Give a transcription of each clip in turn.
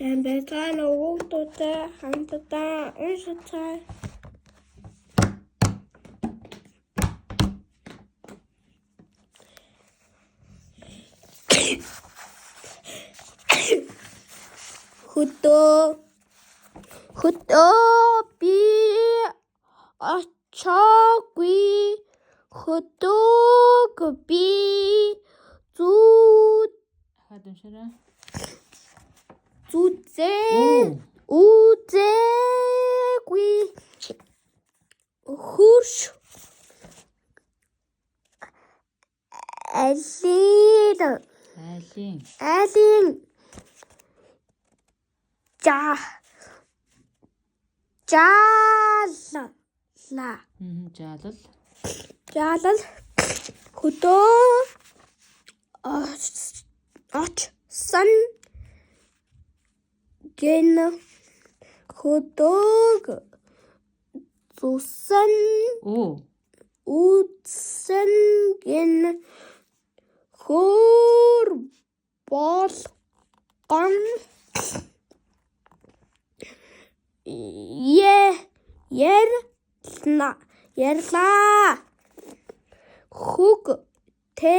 Сайн байцгаана уу хүүхдүүдээ хамтдаа уншицгаая. Хөдөө би очоогүй. Хөдөг би үзээгүй. Хөрш айлын жалал хөдөө очсон гэн хөдөг зүсэн үзсэн гэн хөр болгон ярьлаа. Хөг тэ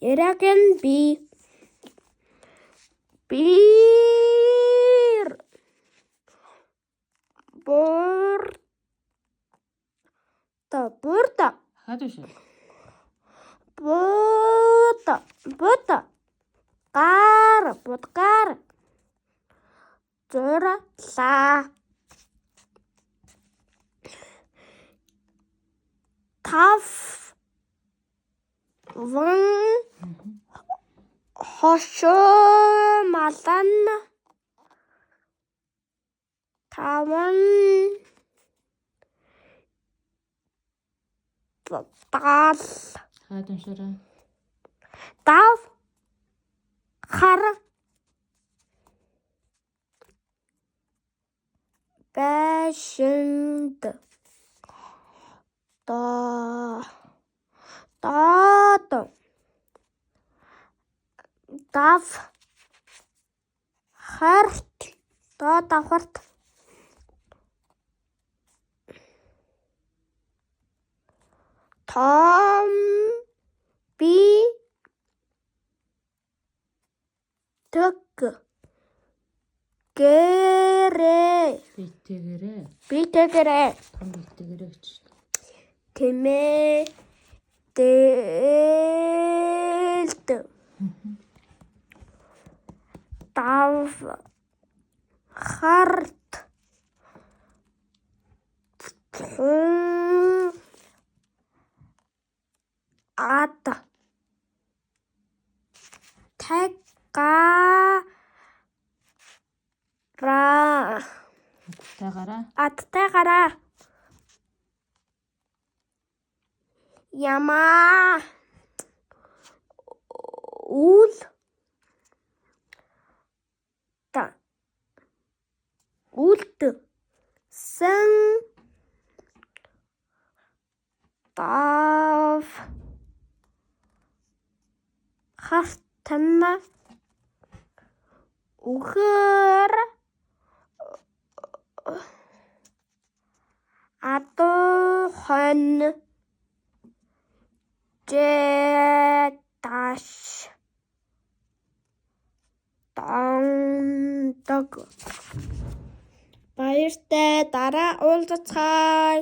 яраган би будгаар зурлаа. Таван хошоомалан дав хар байшинд доод дав харт том би битгэрээ тэмээдэлд дав харт ад тайгараа ямаа үлдсэн дав хартан үхэр адухан жэдаш дондог. Баяртай, дараа уулзцгаая.